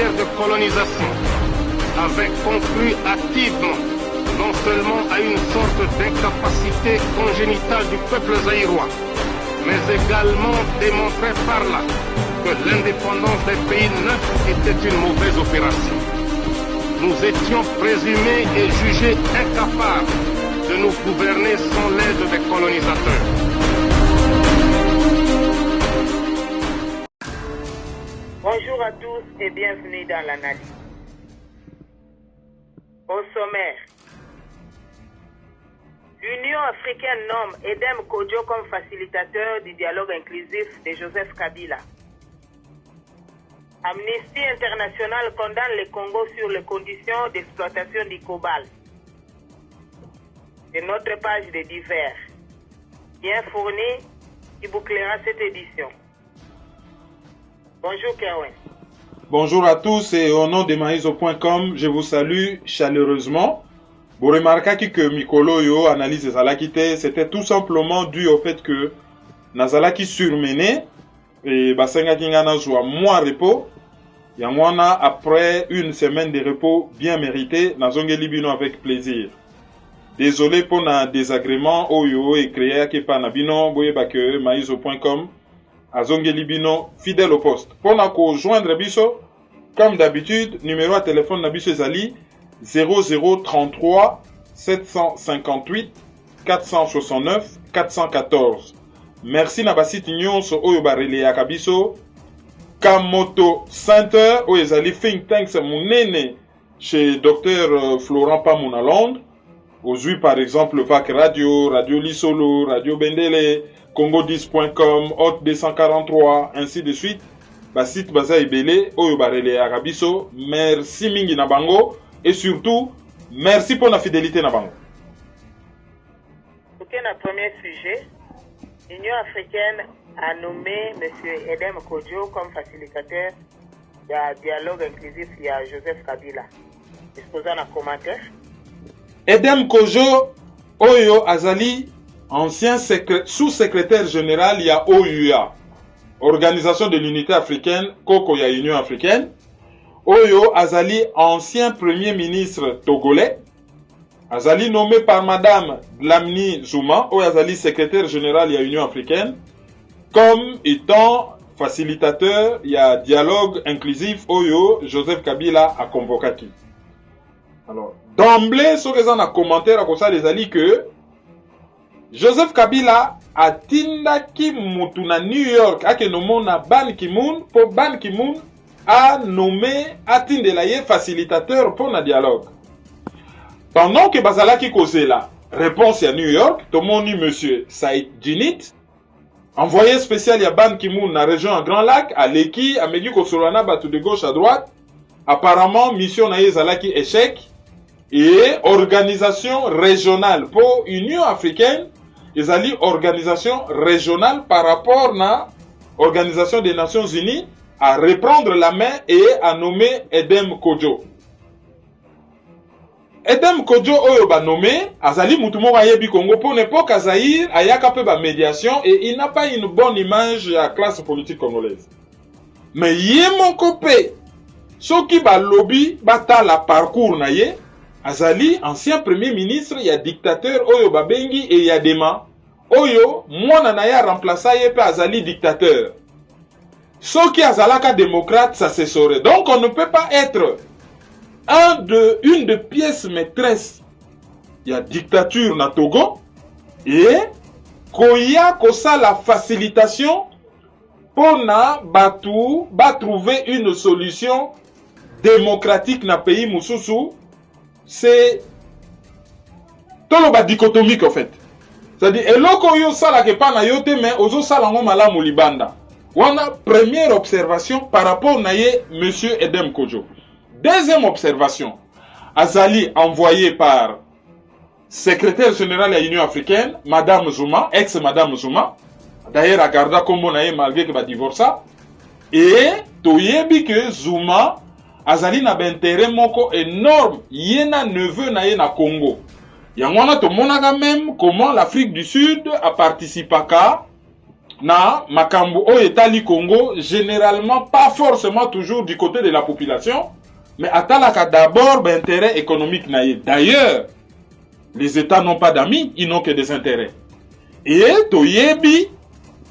matière de colonisation avait conclu hâtivement non seulement à une sorte d'incapacité congénitale du peuple zaïrois, mais également démontré par là que l'indépendance des pays neufs était une mauvaise opération. Nous étions présumés et jugés incapables de nous gouverner sans l'aide des colonisateurs. Bonjour à tous et bienvenue dans l'analyse. Au sommaire, l'Union africaine nomme Edem Kodjo comme facilitateur du dialogue inclusif de Joseph Kabila. Amnesty International condamne le Congo sur les conditions d'exploitation du cobalt. De notre page de divers, bien fournie, qui bouclera cette édition. Bonjour Kerwin. Bonjour à tous et au nom de Maïso.com, je vous salue chaleureusement. Vous remarquez que Mikolo yo analyse Zalakite, c'était tout simplement dû au fait que Nazalaki surmené et Basenga Kingana joua moins repos. Yangwana après une semaine de repos bien mérité, Nazonge Libino avec plaisir. Désolé pour un désagrément oyo et créé que pa nabino boye que Maïso.com. Azonge Libino, fidèle au poste. Pour nous joindre biso, comme d'habitude, numéro à téléphone nabiso Zali 0033 758 469 414. Merci Nabasi Tignon so oyo barele akabiso. Kamoto Center oyo Zali think tanks munene chez Dr Florent Pamoun à Londres. Aujourd'hui par exemple VAC Radio, Radio Lisolo, Radio Bendele, Congo10.com, Hot 243, ainsi de suite. Basit Baza Ebele, Oyo Barele Arabiso, merci Mingi Nabango, et surtout, merci pour la fidélité Nabango. Ok, notre premier sujet, l'Union africaine a nommé M. Edem Kodjo comme facilitateur du dialogue inclusif à Joseph Kabila. Disposant d'un commentaire. Edem Kodjo, Oyo Azali, ancien sous-secrétaire général, il y a OUA, Organisation de l'Unité Africaine, Koko ya Union Africaine. Oyo Azali, ancien premier ministre togolais. Azali nommé par Madame Dlamini Zuma, Oyo Azali, secrétaire général de l'Union Africaine, comme étant facilitateur, il y a dialogue inclusif, Oyo Joseph Kabila a convoqué. Alors, d'emblée, ce que a commentaire à ça les alliés que Joseph Kabila a tindaki mutu na New York ake nomona Ban Ki-moon pour Ban Ki-moon a nommé atindelaye facilitateur pour le dialogue. Pendant que bazalaki cause la réponse à New York, tomoni monsieur Saïd Djinit, envoyé spécial à Ban Ki-moon na région à Grand Lac, à Leki, à Megi Kosolana, batu de gauche à droite. Apparemment, mission na zalaki échec et organisation régionale pour Union africaine. Ils allaient organisation régionale par rapport à l'Organisation des Nations Unies à reprendre la main et à nommer Edem Kodjo. Edem Kodjo oyo ba nommé azali mutumo wa yebi Congo pour l'époque Zaïre ayaka pe ba médiation et il n'a pas une bonne image à la classe politique congolaise. Mais yé mon copé soki ba lobby bata la parcours na ye Azali, ancien premier ministre, il y a dictateur, Oyo Babengi et Yadema. Oyo, moi nanaya remplaça yepe Azali dictateur. Ce qui Azalaka démocrate, ça se saurait. Donc on ne peut pas être une de pièces maîtresses. Il y a dictature na Togo et Koya Kosa la facilitation pour na Batu trouver une solution démocratique na pays Moussousou. C'est toloba dichotomique en fait. C'est-à-dire eloko yo sala ke pa na yote mais ozo sala ngo malamu libanda. Wana première observation par rapport na ye monsieur Edem Kodjo. Deuxième observation, Azali envoyé par secrétaire général de l'Union africaine, Madame Zuma, ex-Madame Zuma. D'ailleurs, à Garda Kombo na ye malgré que ba divorça. Et toyebi que Zuma Azali na intérêt moko énorme yena neveu na ye na Congo. Yangwana to monaka même comment l'Afrique du Sud a participé na makambo o etali Congo, généralement pas forcément toujours du côté de la population, mais atalaka d'abord intérêt économique naïe. D'ailleurs, les États n'ont pas d'amis, ils n'ont que des intérêts. Et toyebi,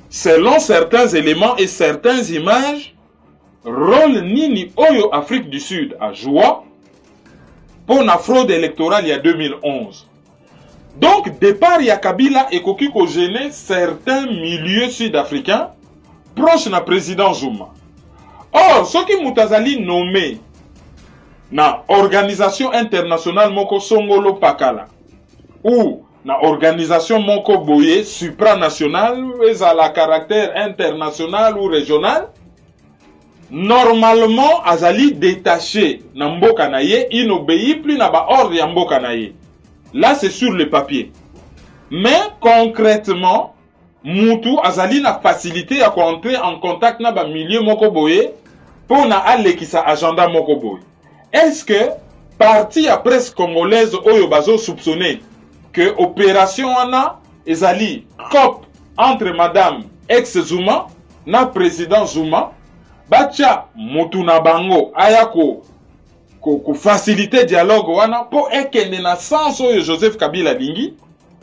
selon certains éléments et certaines images, rôle nini oyo Afrique du Sud a joué pour la fraude électorale il y a 2011. Donc, départ, il y a Kabila et Koki ko gêner certains milieux sud-africains proches de la président Zuma. Or, ce qui Moutazali nommé na organisation internationale moko Songolo Pakala ou na organisation moko boye supranationale à la caractère international ou régional, normalement azali détaché na mboka na ye, il n'obéit plus na ba ordre ya mboka na ye. Là c'est sur le papier. Mais concrètement, Moutou azali na facilité à entrer en contact na ba milieu moko boye pour na aller ki sa agenda moko boye. Est-ce que parti à presse congolaise oyo bazo soupçonné que opération ana ezali COP entre madame ex-Zuma na président Zuma bacha mutu na bango ayako ko faciliter dialogue wana pour ekende na sens oyo Joseph Kabila lingi,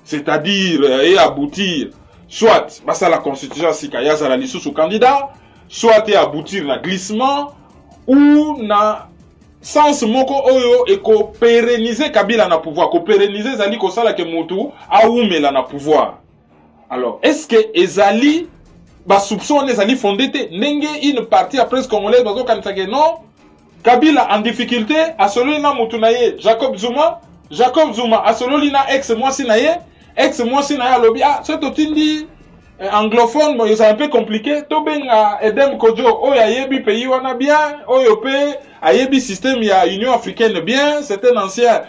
c'est-à-dire et aboutir soit basa la constitution sika yaza la lisusu candidat, soit et aboutir na glissement ou na sens moko oyo et ko pérenniser Kabila na pouvoir, ko pérenniser zali ko sala ke mutu aumela na pouvoir. Alors, est-ce que ezali ba soupçon ezali fondé te nenge une partie après ce congolais bazo kanisa ke non Kabila en difficulté a solo na mutu na ye Jacob Zuma a solo na ex mwasi na ye alobi ah c'est otindi anglophone bon c'est un peu compliqué to benga Edem Kojo o ya yebi pays wana bien oyo pe ayebi système ya Union africaine bien, c'est un ancien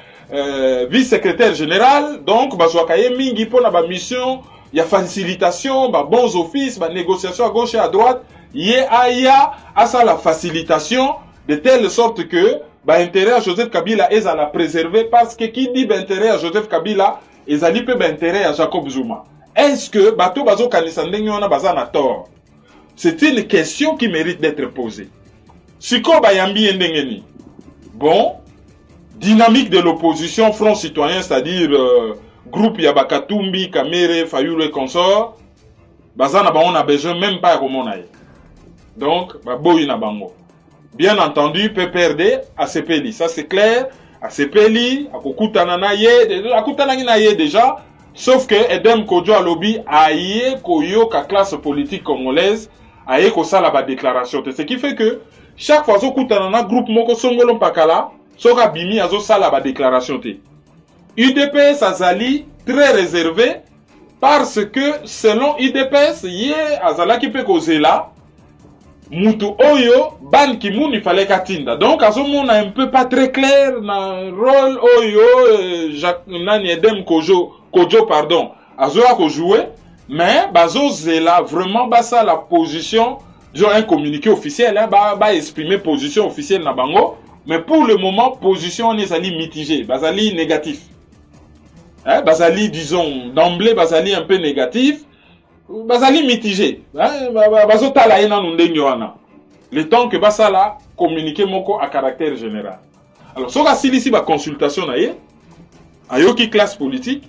vice-secrétaire général, donc bazwaka ye mingi po na ba mission ya facilitation, ba bons offices, ba négociation à gauche et à droite, ye aya asa la facilitation de telle sorte que ba intérêt à Joseph Kabila est à la préserver, parce que qui dit ba intérêt à Joseph Kabila ezali pe ba intérêt à Jacob Zuma. Est-ce que bato bazo kanisa ndenge wana baza na tort? C'est une question qui mérite d'être posée. Siko bayambi ndengeni. Bon, dynamique de l'opposition, Front Citoyen, c'est-à-dire groupe Yabakatumbi, Kamere, Fayulu et consorts, bazana ba on a besoin même pas de donc, baboyi na bango. Bien entendu, PPRD, ACPLI, ça c'est clair. ACPLI, akokutana na ye déjà, sauf que Edem Kojo alobi aye koyo ka classe politique congolaise, aye ko sala ba déclaration. Ce qui fait que chaque fois zo kutana na groupe moko Songolo Pakala, soka bimi azo sala ba déclaration te. UDPS azali très réservé parce que selon UDPS ye azala ki pe kozela mutu oyo ban ki moun il fallait katinda. Donc azo mona un peu pas très clair na rôle oyo nani Edem Kojo pardon azo a ko jouer, mais bazo zela vraiment basa la position. Disons un communiqué officiel, hein, ba exprimer position officielle na bango, mais pour le moment, position on est allé mitigé, basali négatif. Hein, basali, disons, d'emblée, basali un peu négatif, basali mitigé. Hein, baso tala ina nundenyo wana. Le temps que basala communiqué moko à caractère général. Alors, soka silisi ba consultation na ye, ayoki classe politique,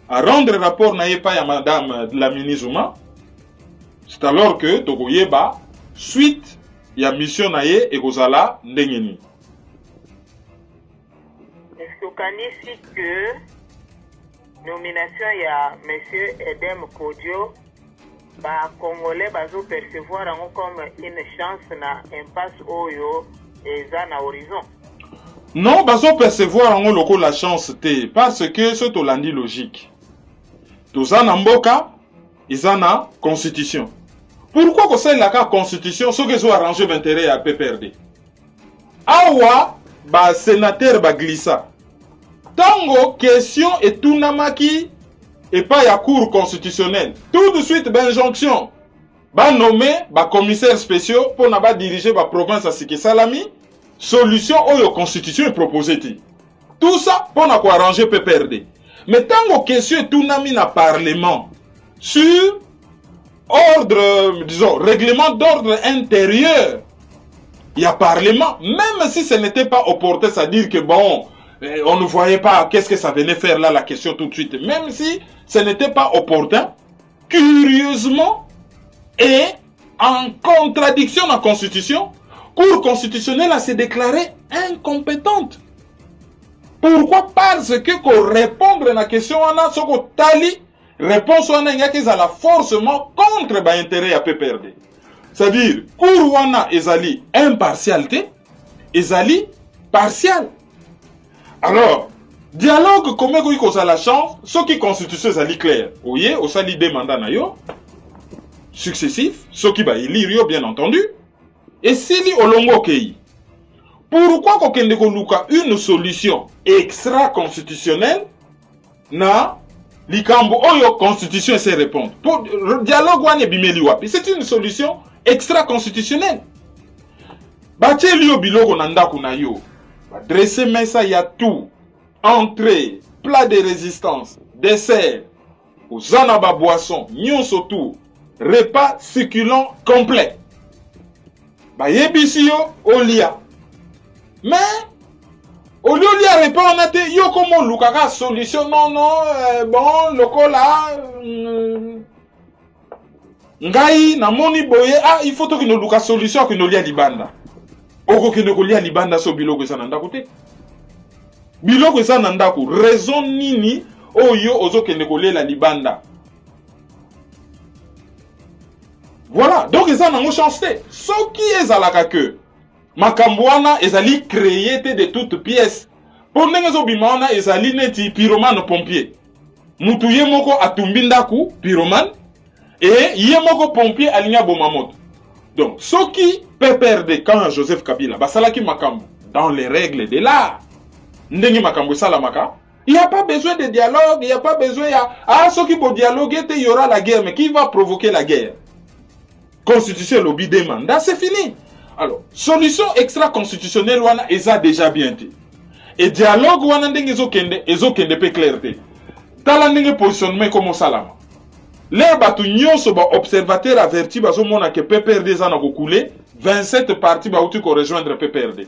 à rendre rapport na ye pa ya madame de la Minizuma, c'est alors que tokoyeba suite ya mission na ye ekozala ndengeni. Est-ce que kanisi que nomination ya monsieur Edem Kojo ba congolais bazo percevoir comme une chance na impasse oyo eza na horizon? Non, bazo percevoir en loko la chance te parce que c'est tolandi logique. Tozana mboka izana constitution. Pourquoi que c'est la constitution ce que soit arrangé d'intérêt à PPRD? Awa ba sénateur ba glissa. Tango question et tout namaki et pas ya cour constitutionnelle. Tout de suite ba injonction. Ba nommé ba commissaire spéciaux pour na ba diriger ba province à Siki Salami. Solution oyo constitution est proposée. Tout ça pour na ko arranger PPRD. Mais tango question et tout nami na parlement sur ordre, disons, règlement d'ordre intérieur. Il y a parlement, même si ce n'était pas opportun, c'est-à-dire que bon, on ne voyait pas qu'est-ce que ça venait faire là, la question tout de suite. Même si ce n'était pas opportun, curieusement, et en contradiction à la Constitution, Cour constitutionnelle a se déclaré incompétente. Pourquoi? Parce que pour répondre à la question, on a ce que tali, réponse on a qu'ils la forcément contre l'intérêt à PPRD. C'est-à-dire, Cour wana ezali impartialité, ezali partial. Alors, dialogue comme il a la chance, ce qui constitution ezali clair. Vous voyez, au sali des mandats nayo successifs, ce qui va élire bien entendu. Et s'il y a olongo kei, pourquoi qu'on luka une solution extra-constitutionnelle na likambo oyo constitution et ses répondre. Pour dialogue wane bimeli wapi, c'est une solution extra-constitutionnelle. Bache liyo biloko nandaku na yo, dresser mesa ya tout, entrée, plat de résistance, dessert, ozana ba boisson, nyonso tout, repas succulent complet. Ba yebisi yo olia. Mais au lieu de répondre, on a dit yo comment lukaka solution non bon lokola ngai na moni boye il faut que nous luka solution que nous lia libanda. Oko que nous lia libanda so biloko ça nanda kote. Biloko ça nanda ko raison nini oyo ozo que nous la libanda. Voilà, donc ils ont chance. Ce qui est à la que Makambouana ezali créé de toutes pièces. Pour nengezo bimana ezali neti pyromane pompier. Mutu yemoko atumbindaku pyromane et yemoko pompier alinya bomamoto. Donc ce qui peut perdre quand Joseph Kabila basalaki makambo dans les règles de l'art. Ndengi makambo salamaka. Il n'y a pas besoin de dialogue, il n'y a pas besoin ce qui peut dialoguer, il y aura la guerre, mais qui va provoquer la guerre? Constitution lobby des mandats, c'est fini. Alors, solution extra-constitutionnelle, wana eza déjà bien dit. Et dialogue, wana ndenge ezokende pe clarté. Tala ndenge positionnement comme salama. Les batu nyonso ba observateur averti bazo mona que PPRD za na ko couler, 27 partis ba uti ko rejoindre PPRD.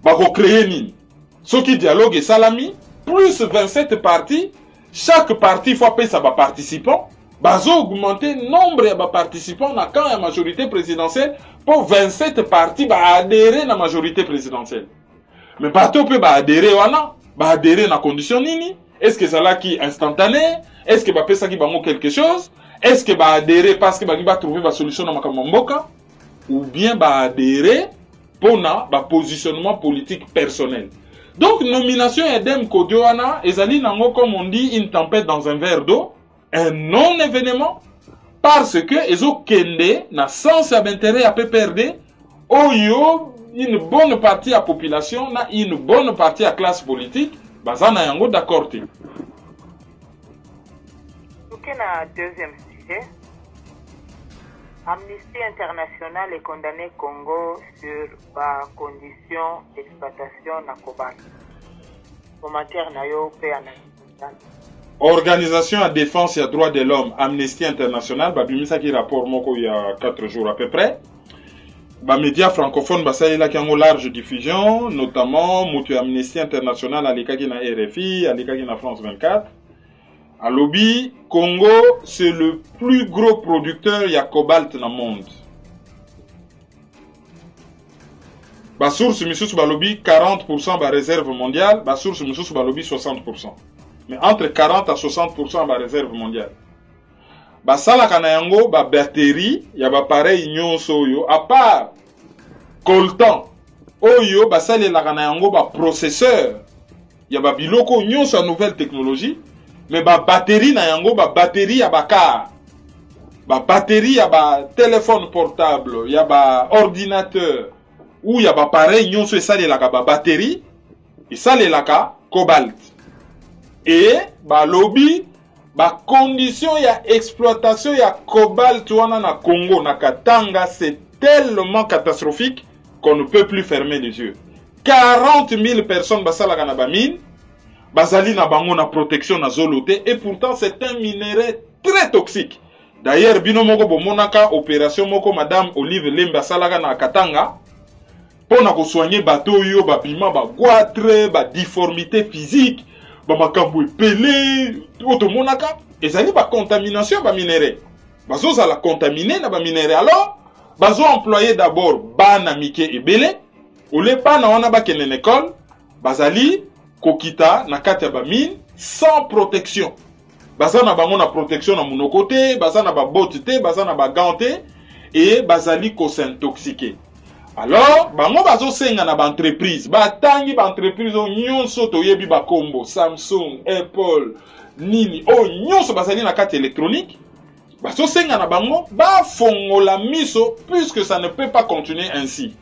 Ba ko créer nini? Ce qui dialogue et salami, plus 27 partis, chaque parti faut payer sa ba participant. Bazo augmenter nombre de participants na quand la majorité présidentielle pour 27 partis ba adhérer na majorité présidentielle. Mais bato peut ba adhérer wana, ba adhérer na condition nini? Est-ce que ça là qui instantané? Est-ce que ba pesa qui bango quelque chose? Est-ce que ba adhérer parce que ba trouver ba solution na makamamboka ou bien ba adhérer pour na ba positionnement politique personnel. Donc nomination Edem Kodio wana ezali nango comme on dit une tempête dans un verre d'eau. Un non-événement parce que ezo kende na sens d'intérêt à PPRD oyo une bonne partie à la population na une bonne partie à la classe politique bazana yango d'accord te. Ok, na deuxième sujet, Amnesty International est condamné Congo sur la condition d'exploitation na cobalt. Commentaire na yo pe analyse. Organisation à défense et à droits de l'homme, Amnesty International, babimisa qui rapport moko il y a 4 jours à peu près. Ba médias francophones basalela qui ont large diffusion, notamment Moutu Amnesty International à l'écart qui na RFI, à l'écart qui na France 24. À lobby, Congo, c'est le plus gros producteur y a cobalt dans le monde. Ba source misusu ba lobby 40% ba réserve mondiale, ba source misusu ba lobby 60%. Mais entre 40 à 60% de réserve mondiale. Basala kanayango ba batterie ya ba pareil nyonso yo à part coltan oyo basale la kanayango ba processeur ya ba biloko nyonso à nouvelle technologie mais ba batterie na yango ba batterie ya ba car ba batterie ya ba téléphone portable ya ba ordinateur ou ya ba pareil nyonso esale la ka ba batterie esale la ka cobalt. Et ba lobby ba condition ya exploitation ya cobalt wana na Congo na Katanga c'est tellement catastrophique qu'on ne peut plus fermer les yeux. 40 000 personnes basala kana ba mine bazali na bango na protection na zolote et pourtant c'est un minerai très toxique D'ailleurs, bino moko bomonaka opération moko madame Olive Lemba salaka na Katanga pour na ko soigner bateau yo ba bima ba goitre ba difformité physique ba makambo epelé to monaka ezali ba contamination ba minéraux. Bazo za la contaminer na ba minéraux. Alors, bazo employer d'abord bana mike ebele ole bana wana ba kene l'école bazali kokita na kati ya ba mine sans protection. Baza na bango na protection na monoko te, baza na ba botte te, baza na ba gant te, et bazali ko s'intoxiquer. Alors, bango bazo senga na ba entreprise, ba tangi ba entreprise o nyonso to yebi ba kombo, Samsung, Apple, nini, o nyonso bazali na carte électronique, bazo senga na bango, ba fongola miso, puisque ça ne peut pas continuer ainsi.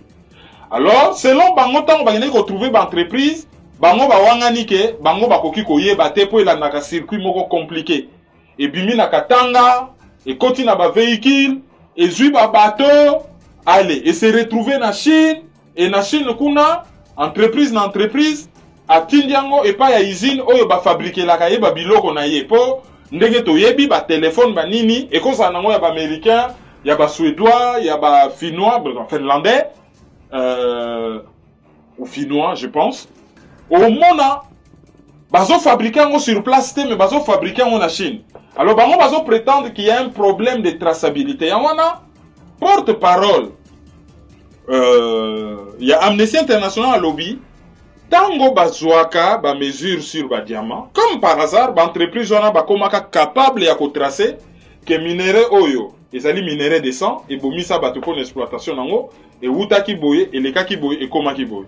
Alors, selon bango tango ba ngene ko trouver ba entreprise, bango ba wangani ke bango ba koki koyeba te po elandaka circuit moko compliqué et bimi na katanga et koti na ba véhicule et zui ba bateau allez et se retrouver na Chine et na Chine kuna entreprise na entreprise atindi yango et pa ya usine oyo ba fabriquer la kaye ba biloko na ye po ndenge to yebi ba téléphone ba nini et ko sa nango ya ba américain ya ba suédois ya ba finnois finlandais ou finnois je pense. Au mona, bazo fabriquer sur place, mais bazo fabriquer en Chine. Alors, bazo prétendre qu'il y a un problème de traçabilité. Il y a porte-parole. Il y a Amnesty International à lobby. Tango bazoaka, ba mesure sur ba diamant. Comme par hasard, ba entreprise wana ba komaka capable ya ko tracer que minerai oyo, ezali minerai de sang et bomisa bato pour l'exploitation nango et wutaki boye et lekaki boye et komaki boye.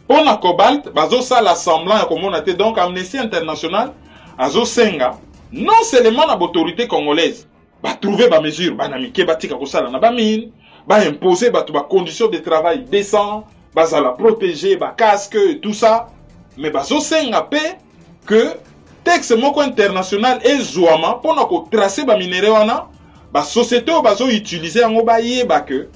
Pour la cobalt, bazo sa l'assemblant comme on a été donc Amnesty International, azo senga, non seulement l'autorité congolaise, ba trouver ba mesure, ba namike ba tika kosala na ba mine, ba imposer ba conditions de travail décent, ba za la protéger, ba casque et tout ça, mais bazo senga pe que texte moko international et zouama pour na ko tracer ba minéraux wana, ba société o bazo utiliser yango ba yeba que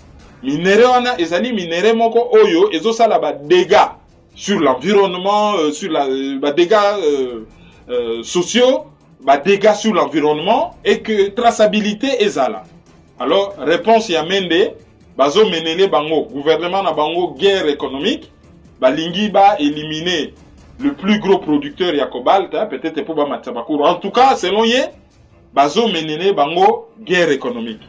minéraux wana ezali minéraux moko oyo ezo sala ba dégâts sur l'environnement, sur les dégâts sociaux, dégâts sur l'environnement et que traçabilité est là. Alors, réponse y a mende, bazo menele bango, gouvernement na bango guerre économique, balingi ba éliminer le plus gros producteur ya cobalt, hein, peut-être pour ba matsabakuru. En tout cas, selon ye, bazo menele bango guerre économique.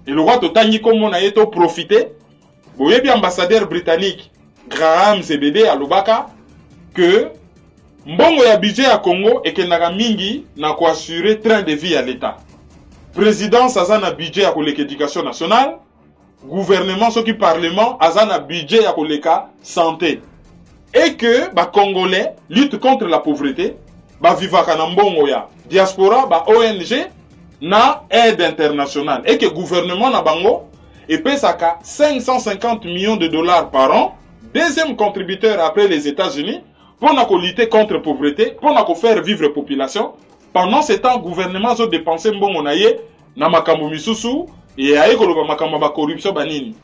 Et le roi totangi comme on a été profité, boye bi ambassadeur britannique Graham Zebede à Lubaka que mbongo ya budget à Congo et que naga mingi na ko assurer train de vie à l'État. Présidence azana budget à l'éducation nationale, gouvernement ce qui parlement azana budget à koleka santé. Et que ba Congolais lutte contre la pauvreté, ba vivaka na mbongo ya diaspora, ba ONG na aide internationale et que gouvernement na bango et pesaka 550 millions de dollars par an. Deuxième contributeur après les États-Unis pour lutter contre la pauvreté, pour faire vivre la population. Pendant ce temps, le gouvernement a dépensé mbongo naye na makambo misusu et a ekoloba makambo ba corruption banini.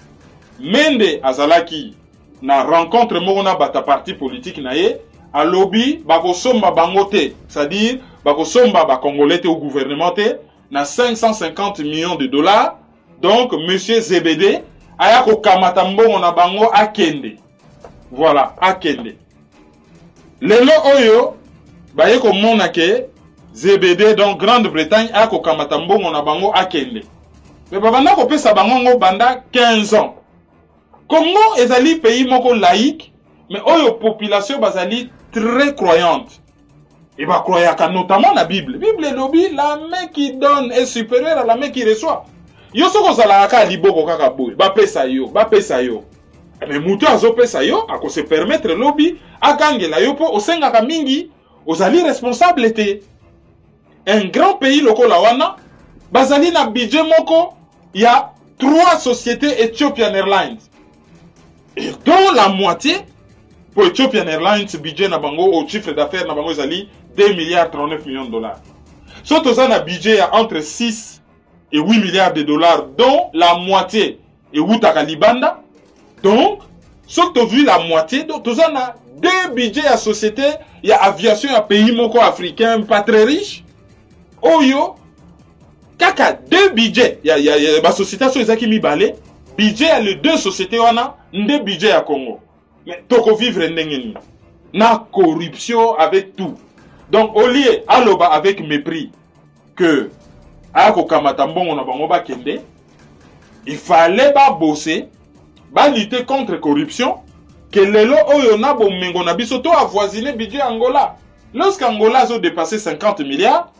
Mende azalaki na rencontre mona bata parti politique naye a lobby bako somba bangote, c'est-à-dire bako somba ba congolais au gouvernement te na 550 millions de dollars. Donc monsieur Zebede aya ko kamata mbongo na bango akende. Voilà, akende. Lelo oyo, baye ko mona ke ZBD donc Grande-Bretagne a ko kamata mbongo na bango akende. Mais babanda ko pesa bango ngo banda 15 ans. Congo ezali pays moko laïque, mais oyo population bazali très croyante. Et ba croyaka notamment la Bible. Bible lobi la main qui donne est supérieure à la main qui reçoit. Yo soko zala ka liboko kaka boy, ba pesa yo. Mais mutu azopesa yo ako se permettre lobby akangela yo po osengaka mingi ozali responsable te. Un grand pays lokola wana bazali na budget moko il y a 3 sociétés Ethiopian Airlines. Et dont la moitié pour Ethiopian Airlines budget na bango au chiffre d'affaires na bango ezali 2 milliards 39 millions de dollars. Surtout ça na budget entre 6 et 8 milliards de dollars dont la moitié est Wutaka Libanda. Donc, ce que tu as vu la moitié, donc tu as 2 budgets à société, il y a aviation, il y a pays moko africain pas très riche. Oyo, kaka deux budgets il y a ba société so ezaki mibale budget ya les deux sociétés wana nde budget ya Congo mais toko vivre ndenge nini na corruption avec tout donc au lieu aloba avec mépris que ako kamata mbongo na bango bakende il fallait ba bosser ba lutter contre corruption que lelo oyo na bomengo na biso to avoisiner budget Angola lorsqu'Angola a dépassé 50 milliards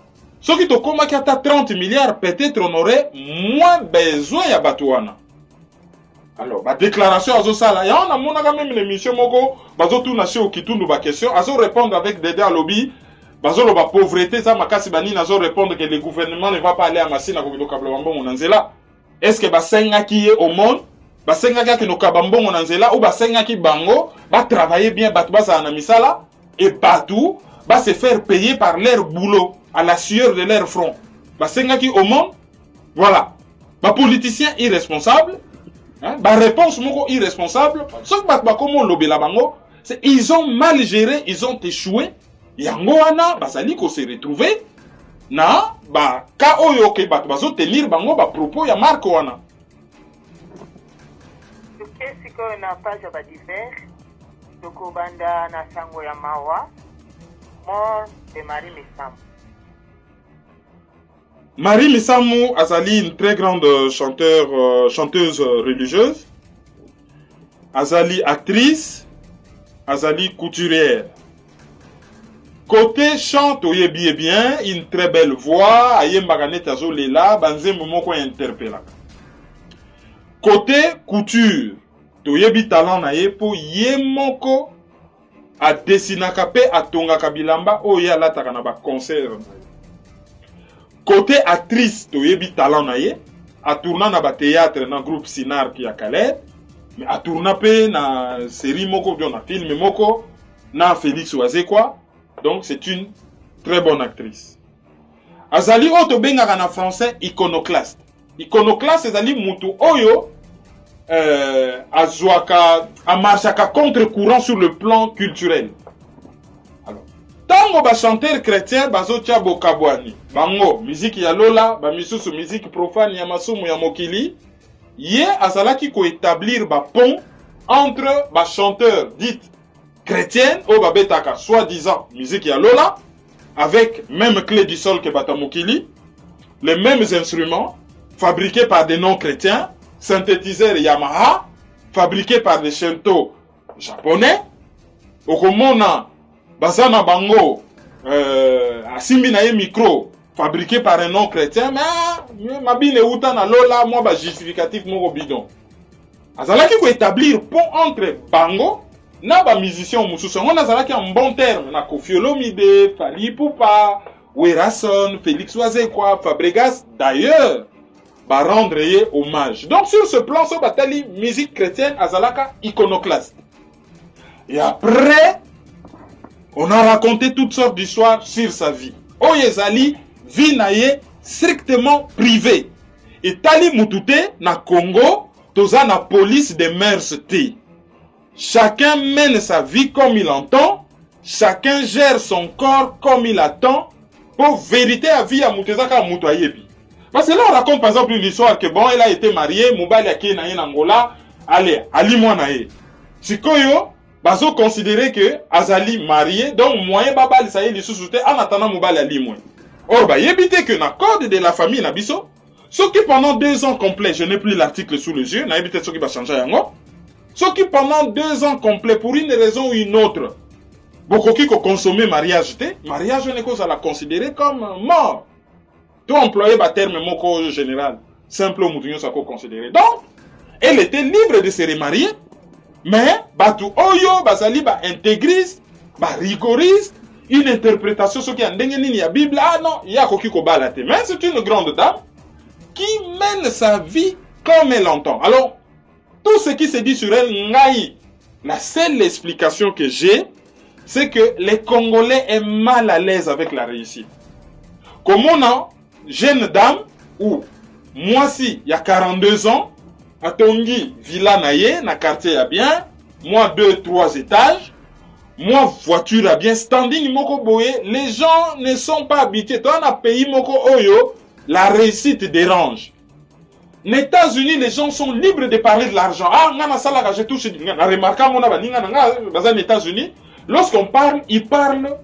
ceux qui tokoma ki ata 30 milliards peut-être on aurait moins besoin ya batouana. Alors ba déclaration azo sala ya on a monaka même l'émission moko bazo tuna chez okitundu ba question azo répondre avec Dédé Alobi bazo lo ba pauvreté ça makasi bani nazo répondre que le gouvernement ne va pas aller à Masina ko kablo mbongo na nzela. Est-ce que basenga ki au monde basenga ki no kabambongo na nzela ou basenga ki bango ba travailler bien batu baza na misala et batu va se faire payer par leur boulot à la sueur de leur front. Basenga ki au monde voilà. Ba politicien irresponsable hein, ba réponse moko irresponsable. Sauf ba comme lobela bango, c'est ils ont mal géré, ils ont échoué. Yango wana basali ko se retrouver na ba ka oyo ke ba bazo tenir bango ba propos ya Marco wana. Tukesi ko na page ba divers toko banda na sango ya mawa mort de Marie Misamou. Marie Misamou azali une très grande chanteuse religieuse. Azali actrice, azali couturière. Côté chante, oyebi bien, une très belle voix, ayembagane tazo lela, banze momoko interpella. Côté couture, toyebi talent na ye po yemoko a dessinaka pe atongaka bilamba oya lataka na ba concert. Côté actrice, toyebi talent na ye, a tourna na ba théâtre na groupe Sinar ki ya Calais, mais a tourna pe na série moko bien na film moko na Félix Oazekwa. Donc c'est une très bonne actrice. Azali oto bengaka na français iconoclaste. Iconoclaste ezali mutu oyo azwaka amarchaka contre-courant sur le plan culturel. Alors, tango ba chanteur chrétien bazo tia bokabwani. Bango musique ya lola, ba misusu musique profane ya masumu ya mokili. Ye azalaki ko établir ba pont entre ba chanteur dite chrétienne au babetaka soi-disant musique ya lola avec même clé du sol que batamukili, les mêmes instruments fabriqués par des non-chrétiens, synthétiseurs Yamaha fabriqués par des shinto japonais. Okomona bazana bango asimbi na ye micro fabriqué par un non-chrétien mais mabine uta na lola moi ba justificatif moko bidon. Azalaki ko établir pont entre bango na ba musicien mususu on azalaki en bon terme na Koffi Olomide, Fally Ipupa, Werason, Félix Oazekwa, Fabregas d'ailleurs ba rendre ye hommage. Donc sur ce plan so batali musique chrétienne azalaka iconoclaste. Et après on a raconté toutes sortes d'histoires sur sa vie. Oyezali vie na ye strictement privée. Et tali mutute na Congo toza na police des mœurs te. Chacun mène sa vie comme il entend. Chacun gère son corps comme il attend. Pour vérité à vie à Moutezaka à Moutouayebi. Parce que là on raconte par exemple l'histoire que bon, elle a été mariée, Moubali a été en Angola, allez, Ali Mouanaye. Sikoyo, bazo considérer que Azali marié, donc moyen babali ça y est, les sous-soutés en attendant Moubali Ali Mouan. Or, bah, yébite que na code de la famille Nabiso, ceux qui pendant 2 ans complets, je n'ai plus l'article sous les yeux, n'a évité ceux qui va changer yango. Ceux qui pendant 2 ans complets, pour une raison ou une autre, beaucoup qui consommer mariage, mariage n'est qu'on la considérer comme mort. Tout employé par terme moko général, simple moutonnier ça qu'on considérer. Donc, elle était libre de se remarier, mais batu oyo basali ba intégriste, ba rigoriste, une interprétation ce qui en dengeni ya Bible, ah non, il y a koki ko balate. Mais c'est une grande dame qui mène sa vie comme elle entend. Alors, tout ce qui se dit sur elle, ngai, la seule explication que j'ai, c'est que les Congolais est mal à l'aise avec la réussite. Comme on a jeune dame, ou moi si, il y a 42 ans, à Tongi, villa naye, na quartier à bien, moi 2-3 étages, moi voiture à bien, standing moko boye, les gens ne sont pas habitués. Toi, on a pays moko oyo, la réussite dérange. Les États-Unis, les gens sont libres de parler de l'argent. Ah, je touche, remarqué, dans les États-Unis, lorsqu'on parle, ils parlent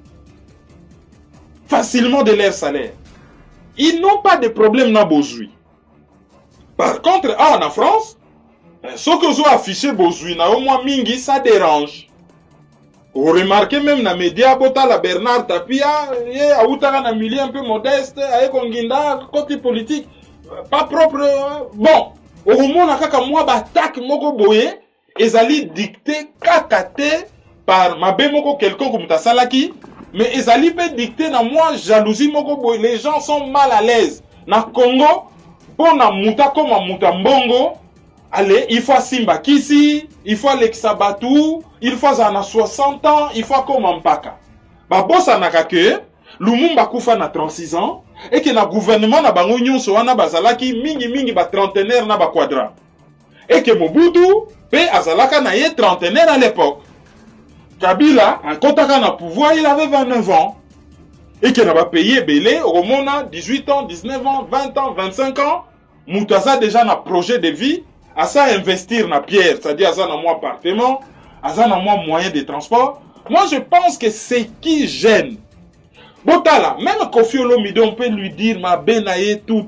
facilement de leur salaire. Ils n'ont pas de problème dans Bozui. Par contre, en France, ce que vous affiché Bozui, au moins mingi, ça dérange. Vous remarquez même dans les médias, la Bernard Tapia, il y a un milieu un peu modeste, avec un guinda, côté politique. Pas propre. Bon, au moment où moi attaque moko boye, ezali dicté kakate par ma moko quelqu'un comme ta salaki, mais ezali peut dicter na moi jalousie moko boye. Les gens sont mal à l'aise. Na Congo, pour na muta comme muta mbongo, allez, il faut Simba Kisi, il faut Alexa Batou, il faut Zana 60 ans, il faut comme Mpaka. Ba bossa nakake, Lumumba Kufa na 36 ans. Et que le gouvernement na bango nyonso wana bazalaki mingi ba trentenaire na ba quadra. Et que Mobutu pe azalaka na ye trentenaire à l'époque. Kabila en kotaka na pouvoir, il avait 29 ans. Et que na ba payé belé au mona 18 ans, 19 ans, 20 ans, 25 ans, Moutaza déjà na projet de vie, à ça investir na pierre, c'est-à-dire à ça na moi appartement, à ça na moi moyen de transport. Moi je pense que ce qui gêne Botala, même Kofi Olomide, on peut lui dire ma benaye tout.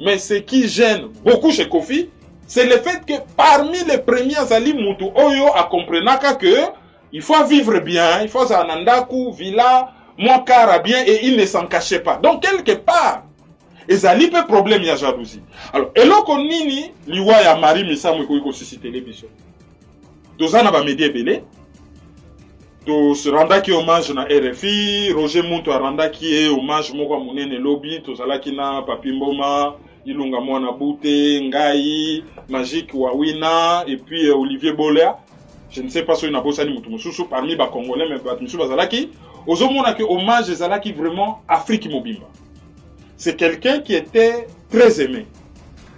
Mais ce qui gêne beaucoup chez Kofi, c'est le fait que parmi les premiers Ali Moutou Oyo a compris que il faut vivre bien, il faut Zanandaku, Villa, Mwakara bien et il ne s'en cachait pas. Donc quelque part, ezali pe problème ya jalousie. Alors, eloko nini liwa ya Marie Misamwe ko susciter les biso. Dozana ba média belé. To se randa ki hommage na RFI, Roger Muntu randa ki hommage moko munene lobby, to salaki na Papi Mboma, Ilunga Mwana Bute, Ngai, Magique Wawina, et puis Olivier Boléa. Je ne sais pas si on a bossé ni mutu parmi ba Congolais, mais ba musu bazalaki. Ozomona ki hommage zalaki vraiment Afrique Mobimba. C'est quelqu'un qui était très aimé.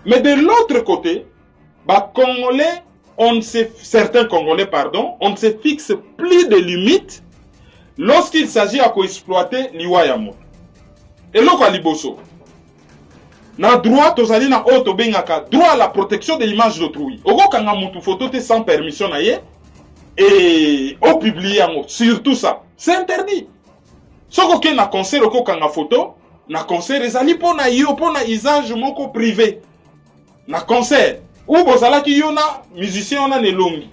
Mais de l'autre côté, ba Congolais, certains Congolais, on ne se fixe plus de limites lorsqu'il s'agit à co-exploiter l'Iwayamo. Et là, quoi, Liboso? Na droit, tozali na auto bengaka, droit à la protection de l'image d'autrui. Ogo kanga mutu photo te sans permission na ye, et au publier yango, surtout ça. C'est interdit. Soko ke na concert oko kanga photo, na concert ezali po na yo, po na usage moko privé. Na concert. Ou bozalaki yona musicien on a ne longi.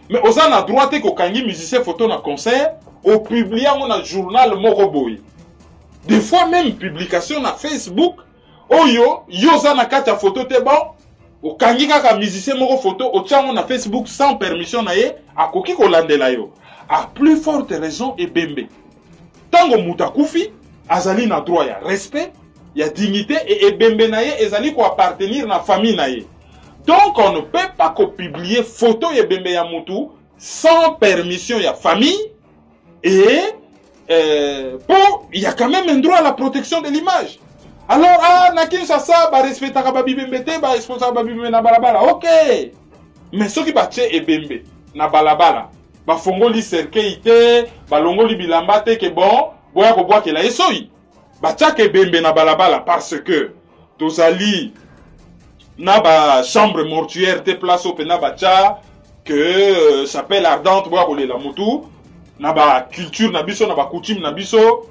Mais oza na droite ko kangi musicien photo na concert au publier on a journal moko boy. Des fois même publication na Facebook oyo yoza na kati ya photo te bon o kangi kaka musicien moko photo o tchango na Facebook sans permission na ye akoki ko landela yo. A plus forte raison et bembe. Tango mutakufi azali na droit ya respect, ya dignité et bembe na ye ezali ko appartenir na famille na ye. Donc, on ne peut pas publier photo et bembe ya mutu sans permission ya famille et il y a quand même un droit à la protection de l'image. Alors, na Kinshasa, ba respectaka ba bibembe te, ba responsable ba bibembe na balabala. OK. Mais ce qui ba tche e bembe na balabala, ba fongoli cercueil te, ba longoli bilamba te ke bon, boya ko boya ke la esoi. Ba tcha ke bembe na balabala parce que tozali na ba chambre mortuaire te place au pena bacha que chapelle ardente boya ko lela mutu na ba culture na biso na ba coutume na biso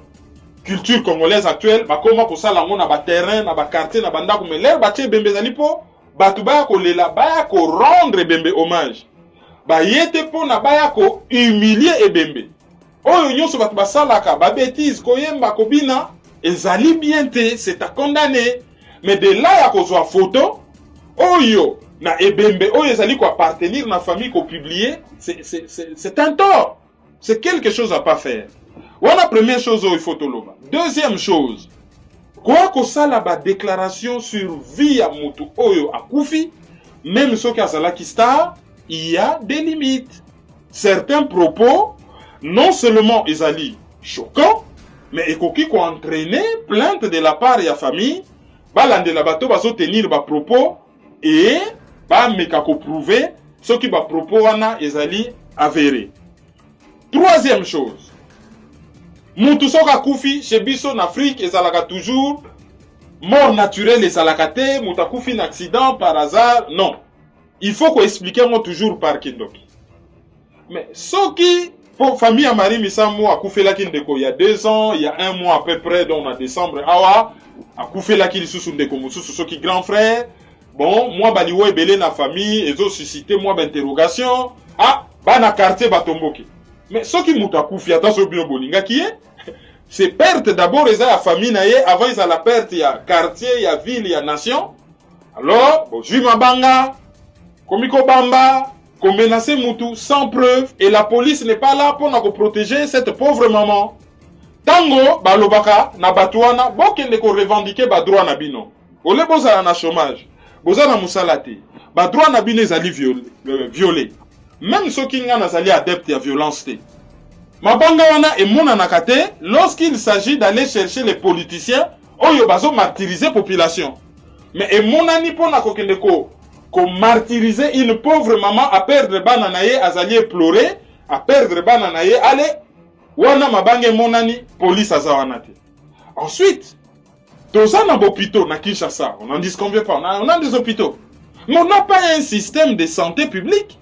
culture congolaise actuelle ba koma ko sala ngo na ba terrain na ba quartier na banda ko meler ba tie bembe zali po batu ba ko lela ba ko rendre bembe hommage ba yete po na ba ko humilier e bembe oyo nyonso batu ba salaka ba bêtise ko yemba ko bina ezali bien te c'est à condamner mais de là ya ko zwa photo oyo na ebembe oyo ezali ko appartenir na famille ko publier c'est un tort, c'est quelque chose à pas faire. Voilà première chose oyo photoloba. Deuxième chose, quoi que ça la ba déclaration sur vie ya mutu oyo akufi, même ceux qui azalaki star, il y a des limites. Certains propos non seulement ezali choquants, mais ekoki ko entraîner plainte de la part ya famille, ba landela bato bazo tenir ba propos et ba meka ko prouver ce qui ba propos wana ezali avéré. Troisième chose, mutu soka kufi chez biso en Afrique ezalaka toujours mort naturelle ezalaka te, mutu akufi na accident par hasard, non. Il faut qu'on explique moi toujours par Kindoki. Mais ce qui, pour famille à Marie Misamou, a coupé la Kindeko il y a 2 ans, il y a 1 mois à peu près, donc en décembre, awa, a coupé la Kindeko ce qui grand frère. Bon, moi, baliwo et belé na famille, ils ont suscité moi d'interrogation. Ah, bah na quartier batomboki. Mais ce qui m'a coupé, attention bien bolinga qui est, c'est perte d'abord, ils ont la famille naïe, avant ils ont la perte, il y a quartier, il y a ville, il y a nation. Alors, bon, je mabanga. Komiko Bamba, qu'on menaçait Moutou sans preuve, et la police n'est pas là pour nous protéger cette pauvre maman. Tango, balobaka, na batouana, bokende ko revendiquer ba droit na bino. Ole boza na chômage, boza na musalate, ba droit na bino ezali violé. Même ceux qui n'ont pas adepte à violence. Mabanga wana et mona nakate, lorsqu'il s'agit d'aller chercher les politiciens, oyo bazo martyriser population. Mais et monani pour na kokende ko martyriser une pauvre maman à perdre bananaye, azali pleurer, à perdre bananaye, allez, wana mabange monani, police azawanate. Ensuite, dans un hôpital, na Kinshasa, on n'en disconvient pas, on a des hôpitaux. Mais on n'a pas un système de santé publique.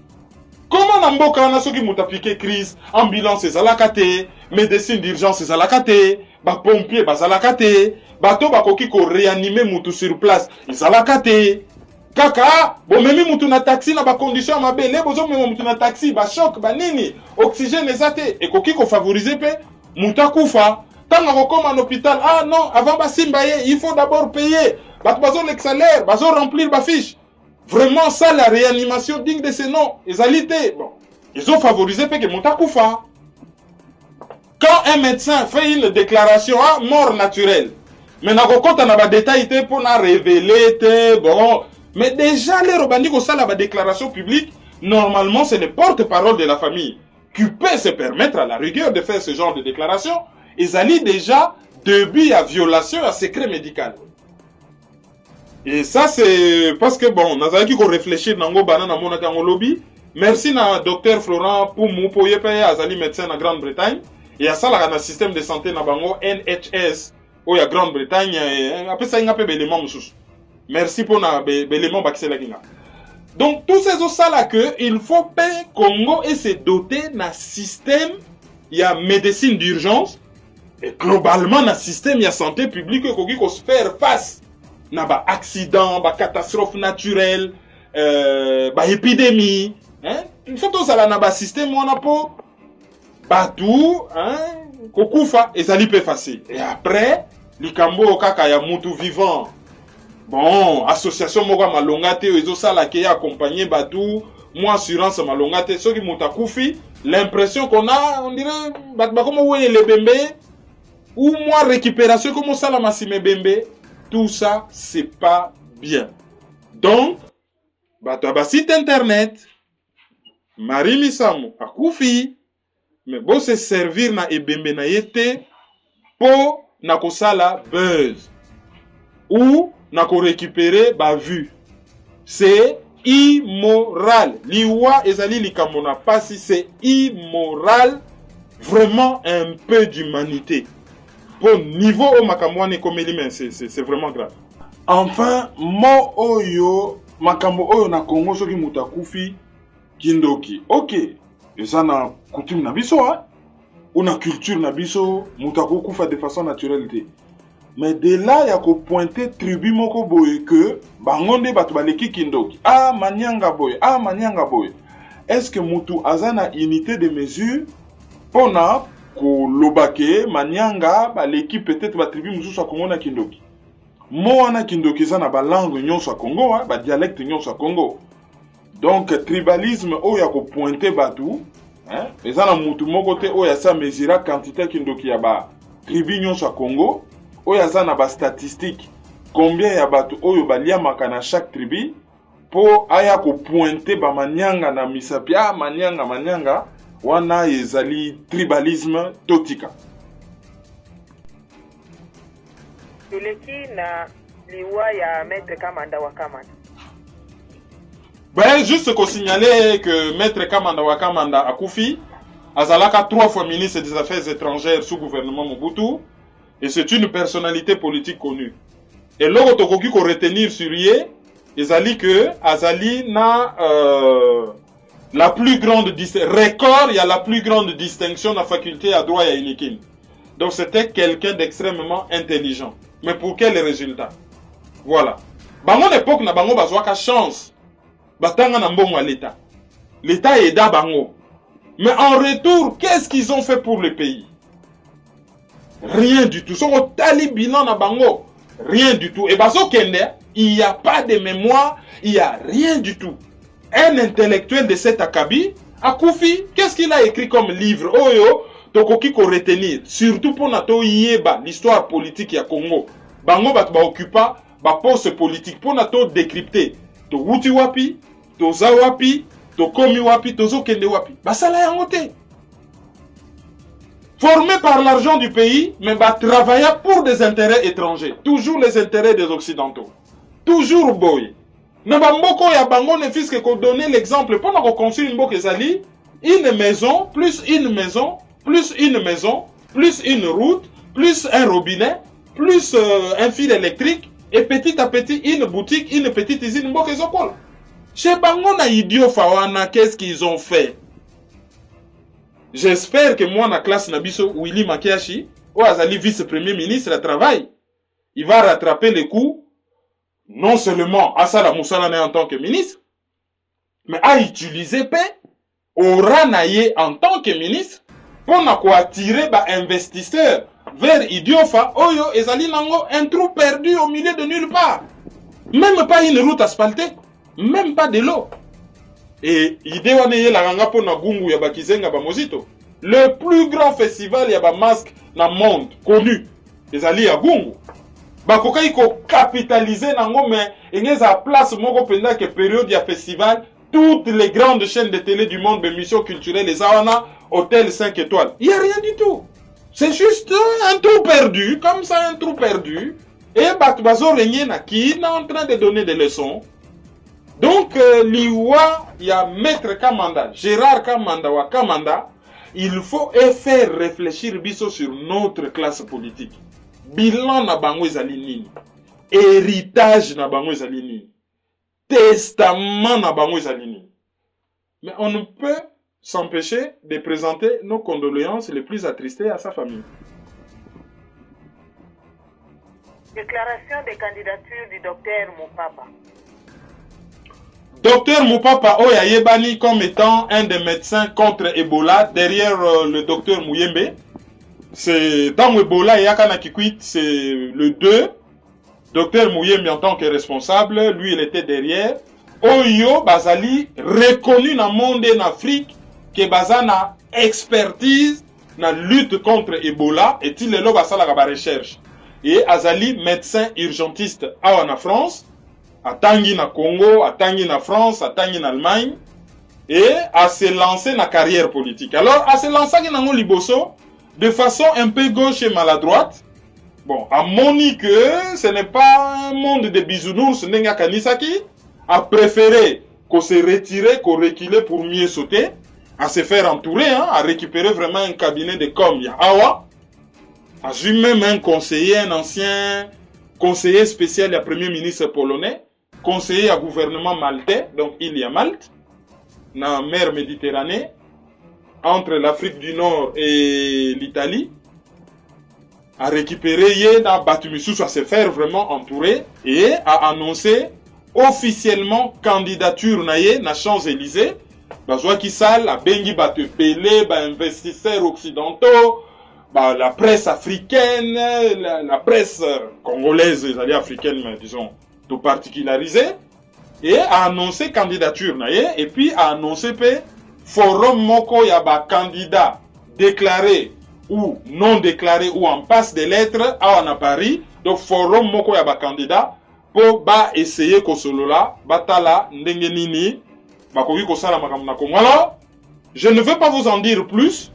Comment namboka na soki mutapike crise, ambulance ezalakate, médecine d'urgence ezalakate, ba pompier bazalakate, bato bakoki ko réanimer mutu sur place ezalakate. Kaka, bon memi mutu na taxi na ba condition mabele, bozo memi mutu na taxi, ba choc, ba nini, oxygène ezate, et koki ko favoriser pe, muta kufa. Tanga ko en hôpital, ah non, avant ba simbaye, il faut d'abord payer. Bato bazo le salaire, bazo remplir ba fiche. Vraiment ça la réanimation digne de ce nom, ezalité. Bon, ils ont favorisé pe que muta kufa. Quand un médecin fait une déclaration, ah, mort naturelle, mais na kokota na ba détail te pour na révéler te, bon. Mais déjà, les Robandiko, ça, la déclaration publique, normalement, c'est le porte-parole de la famille qui peut se permettre à la rigueur de faire ce genre de déclaration. Ils allient déjà début à violation à secret médical. Et ça, c'est parce que, bon, on a dit qu'on réfléchit dans le banana dans lobby. Merci à Dr Florent Poumou, pour y payer Azali médecin en Grande-Bretagne. Et à ça, là, on a un système de santé dans le NHS, où il y a Grande-Bretagne, après ça, il y a un peu d'éléments. Merci pour l'élément Baxela. Donc, tous ces autres là que il faut payer Congo et se doter d'un système, il y a médecine d'urgence, et globalement, dans le système, il y a santé publique qui peut se faire face à accident, catastrophe naturelle, épidémie. Il faut tout ça là dans le système, on a pas tout, kokufa, et ça lui peut facile. Et après, Likambo Kaka ya mutu vivant. Bon, association moga malongate, ils ont ça là qui est accompagné batou, moi assurance malongate, ceux qui m'ont akoufi, l'impression qu'on a, on dirait, comme où est les bembe, ou moi récupération, comme ça la massime bembe, tout ça, c'est pas bien. Donc, bato site internet, Marie Misamou akoufi, mais bon se servir na ebembe na yete, pour na kosala buzz, ou n'a qu'on récupérer ba vue. C'est immoral. Liwa ezali likamona pas si c'est immoral, vraiment un peu d'humanité. Pour niveau au makamwane comme c'est vraiment grave. Enfin, mo oyo makambo oyo na Congo soki mutakufi kindoki. OK. Et ça na coutume na biso ou na culture na biso mutakufa de façon naturelle. Mais de là, il y a qu'on pointer tribu moko boye que bangonde batu baleki kindoki. Ah manyanga boye, ah manyanga boye. Est-ce que mutu azana unité de mesure pona ko lobake manyanga baleki peut-être ba tribu mususu Congo na kindoki. Mo wana kindoki za na ba langue nyonso Congo, ba dialecte nyonso Congo. Donc tribalisme o ya ko pointer batu, ezana mutu moko te o ya sa mesura quantité kindoki ya ba tribu nyonso Congo. Oyo aza na ba statistique combien ya bato oyo baliamaka na chaque tribu po aya ko pointer ba manyanga na misapi manyanga wana ezali tribalisme totika. Eleki na liwa ya maître Kamanda Wakamanda. Ben juste qu'on signaler que maître Kamanda Wakamanda akufi azalaka 3 fois ministre des Affaires étrangères sous gouvernement Mobutu. Et c'est une personnalité politique connue. et l'autre tokoki ko retenir sur yé ezali que azali na la plus grande record, il y a la plus grande distinction dans la faculté à droit et à Inikin. Donc c'était quelqu'un d'extrêmement intelligent. Mais pour quel résultat? Voilà. Bango l'époque na bango bazwaka chance. Batanga na mbongo à l'État. L'État aida bango. Mais en retour, qu'est-ce qu'ils ont fait pour le pays? Rien du tout. Soko tali bilan na bango. Rien du tout. Et bazo kende, il n'y a pas de mémoire, il n'y a rien du tout. Un intellectuel de cet acabit, Akoufi, qu'est-ce qu'il a écrit comme livre? Oh yo, tokoki ko retenir. Surtout pour nato yeba l'histoire politique ya Congo. Bango bat ba occupa ba poste politique pour nato décrypter. To wuti wapi, to za wapi, to komi wapi, to zo kende wapi. Ba sala yango te. Formé par l'argent du pays, mais va travailler pour des intérêts étrangers. Toujours les intérêts des Occidentaux. Toujours boy. Nabamboko ya bango ne fils que qu'on donner l'exemple pour nous construire une boke ezali, une maison, plus une maison, plus une maison, plus une route, plus un robinet, plus un fil électrique, et petit à petit une boutique, une petite usine boke ezokol. Chez bango na idiot fawana, qu'est-ce qu'ils ont fait? J'espère que moi, na classe Nabiso, Willy Makiashi, ou Azali vice-premier ministre, travaille. Il va rattraper les coups, non seulement à Sala Moussalane en tant que ministre, mais à utiliser paix, au Ranaye en tant que ministre, pour attirer les investisseurs vers Idiofa, Oyo et Zali Nango, un trou perdu au milieu de nulle part. Même pas une route asphaltée, même pas de l'eau. Et le plus grand festival yaba masque na monde connu les alliés à Gungu bakoka iko capitaliser nango mais engeza place moko penda que période ya festival toutes les grandes chaînes de télé du monde émissions culturelles les awana hôtel 5 étoiles il y a rien du tout c'est juste un trou perdu comme ça un trou perdu et bazo régner na qui est en train de donner des leçons. Donc, l'Iwa, il y a Maître Kamanda, Gérard Kamanda ou Kamanda, il faut faire réfléchir biso sur notre classe politique. Bilan na bango ezali nini? Héritage na bango ezali nini? Testament na bango ezali nini? Mais on ne peut s'empêcher de présenter nos condoléances les plus attristées à sa famille. Déclaration de candidature du docteur Moupapa. Docteur Moupapa Oya Yebani comme étant un des médecins contre Ebola derrière le docteur Mouyembe. C'est dans Ebola et Yakana Kikwit, c'est le 2. Docteur Mouyembe en tant que responsable, lui il était derrière. Oyo Bazali reconnu dans le monde en Afrique que Bazana expertise dans la lutte contre Ebola et il est là Basala la recherche. Et Azali médecin urgentiste en France. À Tanguy na Congo, à Tanguy na France, à Tanguy na Allemagne, et à se lancer na carrière politique. Alors, à se lancer dans Liboso, de façon un peu gauche et maladroite, bon, à moni que ce n'est pas un monde de bisounours, Nenga Kanisaki, a préféré qu'on se retire, qu'on recule pour mieux sauter, à se faire entourer, hein, à récupérer vraiment un cabinet de com, Awa, a eu même un conseiller, un ancien conseiller spécial, le premier ministre polonais, conseiller à gouvernement maltais, donc il y a Malte, dans la mer Méditerranée, entre l'Afrique du Nord et l'Italie, a récupéré dans Batumissous à se faire vraiment entourer et a annoncé officiellement candidature naye na Champs-Élysées, bazwa ki sal a bengi batu pelé, ba investisseurs occidentaux, bah, la presse africaine, la presse congolaise, les alliés africaines, mais disons, tout particularisé, et a annoncé candidature, et puis a annoncé que forum moko yaba candidat déclaré ou non déclaré ou en passe des lettres à Paris, donc forum moko yaba candidat pour ba essayer ko solola batala ndenge nini bakoki ko sala makambo na Congo. Alors, je ne veux pas vous en dire plus.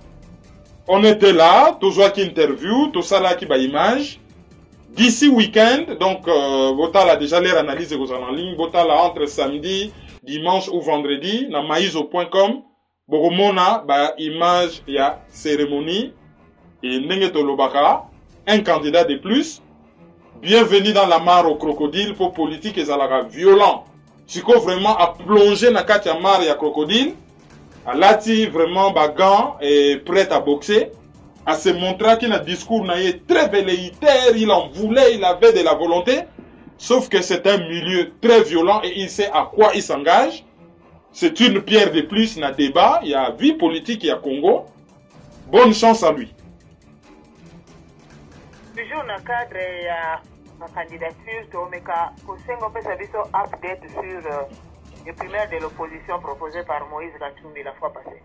On était là, tout ça qui interview, tout ça là qui ba image. D'ici week-end, donc Botal a déjà l'air analyse de vos en ligne. Botal entre samedi, dimanche ou vendredi, na maizo.com. Boromona ba image ya cérémonie et ndenge tolobaka un candidat de plus bienvenue dans la mare au crocodile pour politique et zalaka violent. Siko vraiment a plongé na kati ya mare ya crocodile, a lati vraiment bagan et prêt à boxer, à se montrer qu'il a un discours très velléitaire, il en voulait, il avait de la volonté, sauf que c'est un milieu très violent et il sait à quoi il s'engage. C'est une pierre de plus dans le débat, il y a vie politique, il y a Congo. Bonne chance à lui. Toujours dans le cadre de la candidature, Tomeka, Kosengo peut savoir update sur les primaires de l'opposition proposées par Moïse Katumbi la fois passée.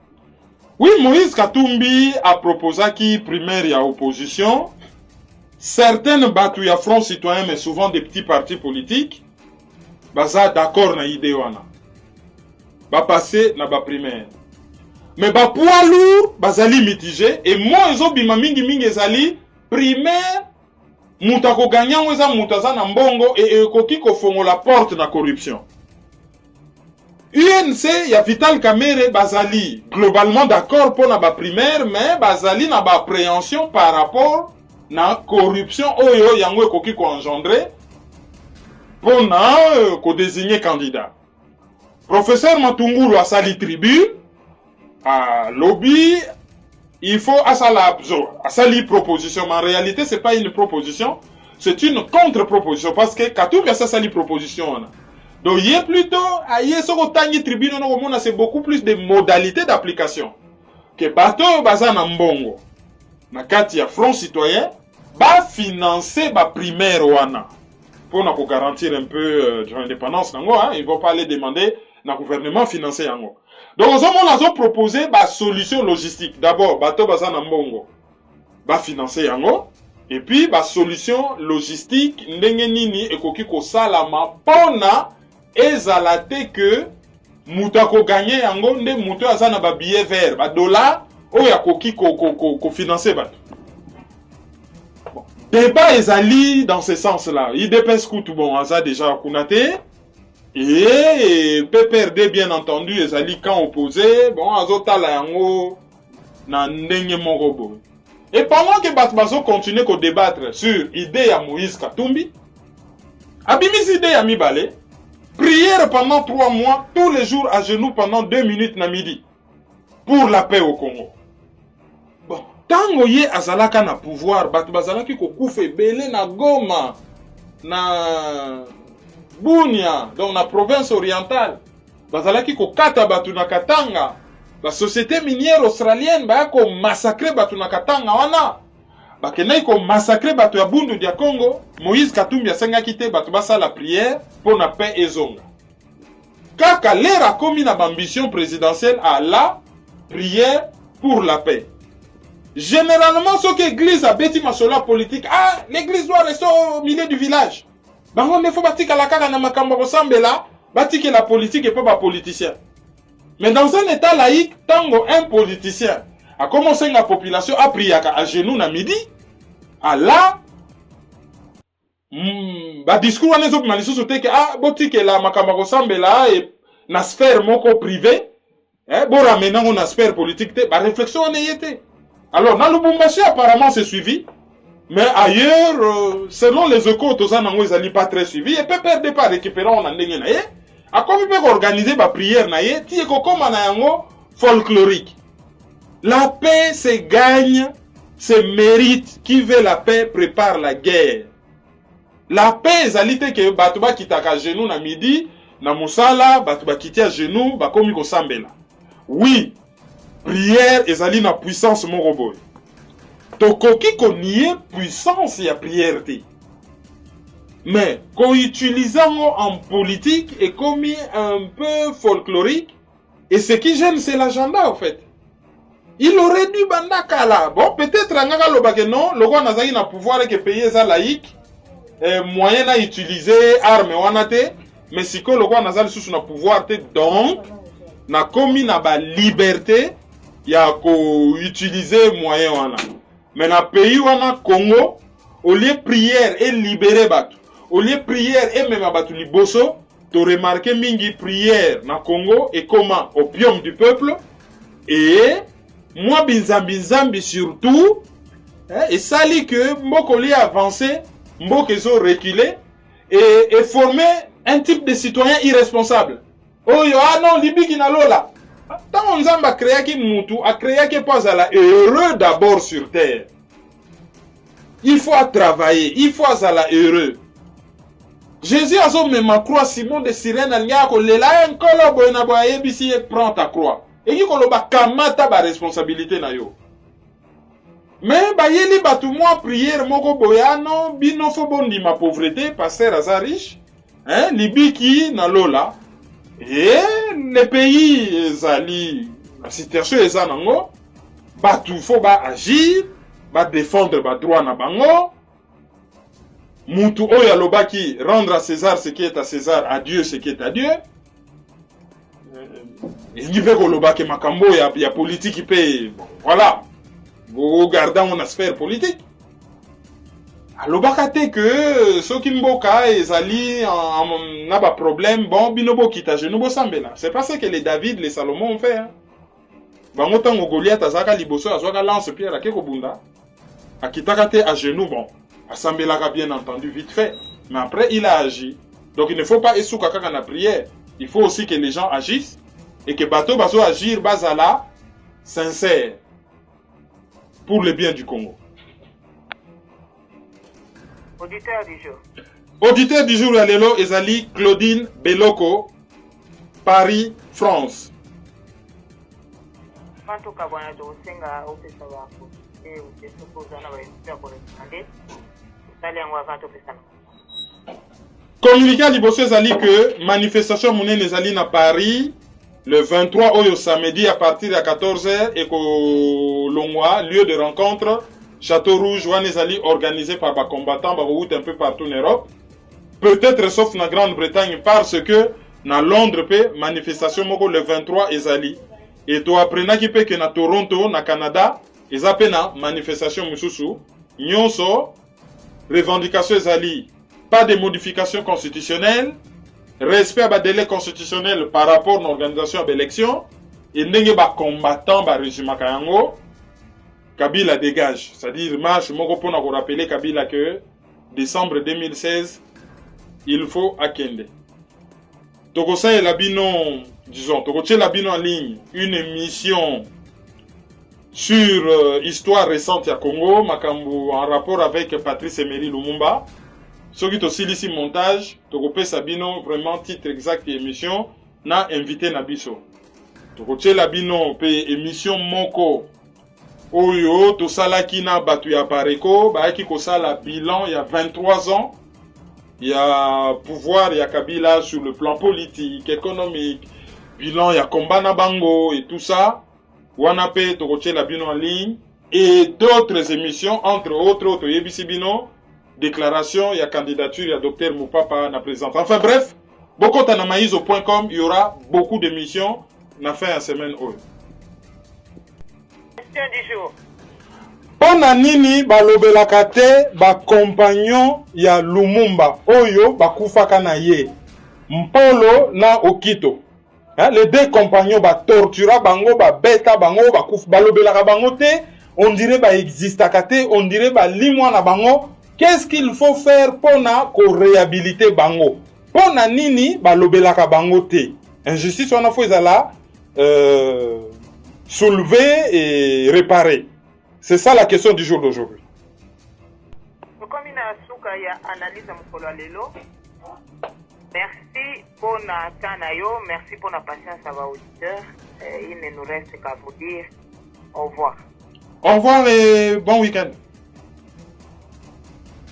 Oui, Moïse Katumbi a proposé qui primaire y a opposition. Certaines battues à Front Citoyen, mais souvent des petits partis politiques, baza d'accord na idée wana. Ba passer na ba primaire. Mais ba poids lourd, bazali mitigé et moi ezo bima mingi ezali primaire mutako gagnant weza mutaza na mbongo et ekoki ko fongo la porte na corruption. UNC ya Vital Kamerhe bazali globalement d'accord pour na ba primaire mais bazali na ba appréhension par rapport na corruption oyo yango ekoki ko engendrer pour na ko désigner candidat. Professeur Matungulu a sali tribune à lobby, il faut à sali proposition, mais en réalité c'est pas une proposition, c'est une contre-proposition parce que Katumbi a sa sali proposition. Donc il est plutôt à Yesokotani tribune c'est beaucoup plus de modalités d'application que bateau baza na mbongo na kati ya Front Citoyen ba financer ba primaire wana pour na ko garantir un peu de l'indépendance nango hein, ils vont pas aller demander na gouvernement financier yango. Donc on a proposé ba solution logistique. D'abord bateau baza na mbongo ba financer yango et puis ba solution logistique ndenge nini ekoki ko salama pona ezalate que mutako gagner yango nde muto azana ba billet vert ba dollar oya koki ko financer bato. Bon. Débat ezali dans ce sens là. Il dépêche tout bon aza déjà kunate et PPRD bien entendu ezali quand opposé bon azotala yango na ndenge moko boy. Et pendant que bato continue ko débattre sur idée ya Moïse Katumbi abimisi idée ya mibale prière pendant 3 mois, tous les jours à genoux pendant 2 minutes na midi. Pour la paix au Congo. Bon, tango ye azalaka na pouvoir, batu bazalaki ko koufe belé na Goma, na Bunia, dans la province orientale. Bazalaki ko kata batu na Katanga. La société minière australienne ba ko massacrer batu na Katanga wana. Ba kenai ko massacrer batu ya Bundu dia Congo. Moïse Katumbi asenga kite batu basa la prière pour la paix et zonga. Kaka l'ère a commis na ambition présidentielle à la prière pour la paix. Généralement, ce que l'église a bâti masola politique, ah, l'église doit rester au milieu du village. Bah, on ne faut pas que la kaka na makamba ressemble là, bâti que la politique et pas un politicien. Mais dans un état laïque, tango un politicien a commencé la population a prié à genoux na midi, à là, ba discours wana zo malisu sote ke ah boti ke la makamba ressemble là et na sphère moko privé bo ramena on na sphère politique te ba réflexion on y était. Alors dans Lubumbashi apparemment c'est suivi mais ailleurs selon les échos toza nango ezali pas très suivi et PPRD pas récupérer on ndenge na ye a comme peut organiser ba prière na ye ti ko koma na yango folklorique. La paix se gagne, se mérite. Qui veut la paix prépare la guerre. La paix ezalite que batu ba kitaka genou na midi na musala batu ba kiti à genou ba komi ko sambela. Oui, prière ezali na puissance mon robot. Tokoki ko nier puissance ya prière te. Mais qu'on utilisant en politique est commis un peu folklorique et ce qui gêne c'est l'agenda en fait. Il aurait dû bandaka là. Bon, peut-être ngaka lobake non, le roi nazaki na pouvoir que payer ça laïque. Moyen à utiliser arme wanate mais si que le roi nazali sous na pouvoir te donc na commis na ba liberté ya ko utiliser moyen wana mais na pays wana Congo au lieu prière et libérer batu au lieu prière et même batu liboso to remarquer mingi prière na Congo et comment opium du peuple et moi binzambi surtout et ça lit que mboko li avancer mboka ezo reculer et former un type de citoyen irresponsable. Oyo non libiki na lola. Tant Nzambe a créé qui mutu, a créé qui pas à la heureux d'abord sur terre. Il faut travailler, il faut à la heureux. Jésus a zo même croix Simon de Cyrène alnya ko lela en kolobo na boye bisi et prend ta croix. Et qui koloba kamata ba responsabilité na yo. Mais ba yeli batu moi prière moko boyano bino fo bondi ma pauvreté pasteur aza riche. Hein libiki na lola. Et les pays ezali la situation eza nango batu faut ba agir ba défendre ba droit na bango mutu oyo alobaki rendre à César ce qui est à César, à Dieu ce qui est à Dieu. Il veut kolobaki makambo ya politique pe voilà vous regardez mon sphère politique. Alobaka te que ceux qui mboka ezali n'a pas problème bon binobo kita genobo sambela. C'est pas ce que les David, les Salomon ont fait hein. Bango tango Goliath azaka liboso azwaka lance pierre akeko bunda. Akitaka te à genoux bon. Asambelaka bien entendu vite fait, mais après il a agi. Donc il ne faut pas esouka kaka na prière. Il faut aussi que les gens agissent et que bato bazo agir bazala sincère pour le bien du Congo. Auditeur du jour. Auditeur du jour, Alelo Ezali Claudine Beloko, Paris, France. Communiqué à Libosso Ezali que manifestation monnaie Ezali na Paris le 23 au samedi à partir de 14h et qu'au Longwa, lieu de rencontre. Château Rouge, Wanezali, organisé par des combattants un peu partout en Europe. Peut-être sauf en Grande-Bretagne parce que dans Londres, manifestation le 23 Ezali. Et toi, après que na Toronto, na Canada, ezapena manifestation mususu. Nyonso, revendication Ezali. Pas de modification constitutionnelle. Respect à délai constitutionnel par rapport à l'organisation de l'élection. Et n'engue ba combattant ba régime Kayango. Kabila dégage. C'est-à-dire, marche, mon pour nous rappeler Kabila que décembre 2016, il faut Akende. Tokosa et Labino, disons, Tokoche Labino en ligne, une émission sur histoire récente à Congo, Makambu, en rapport avec Patrice Emery Lumumba. Ce qui est aussi ici montage, Tokope Sabino, vraiment titre exact de émission, n'a invité Nabiso. Tokoche Labino, émission Moko. Oyo, tout ça là qui n'a battu à Pareko, bah qui kosala bilan il y a 23 ans. Il y a pouvoir, il y a Kabila sur le plan politique, économique, bilan, il y a combat na bango et tout ça. Wanape, Tokoche la bino en ligne et d'autres émissions, entre autres, Yebisi Bino, déclaration, il y a candidature, il y a Dr Moupapa na présente. Enfin bref, beaucoup tanamaïso.com, il y aura beaucoup d'émissions, na fin à semaine haute. Du jour. Pona nini balobelaka te ba compagnon ya Lumumba oyo bakufaka na ye Mpolo na Okito. Les deux compagnons ba tortura bango ba beta bango ba kuf balobelaka bango te, on dirait ba existaka te, on dirait ba limwa na bango. Qu'est-ce qu'il faut faire pona ko réhabiliter bango? Pona nini balobelaka bango te? Injustice wana fo ezala soulever et réparer. C'est ça la question du jour d'aujourd'hui. Comme il a souka ya analyse mukolo lelo. Merci pour na tanayo, merci pour la patience à vos auditeurs. Il ne nous reste qu'à vous dire au revoir. Au revoir et bon week-end.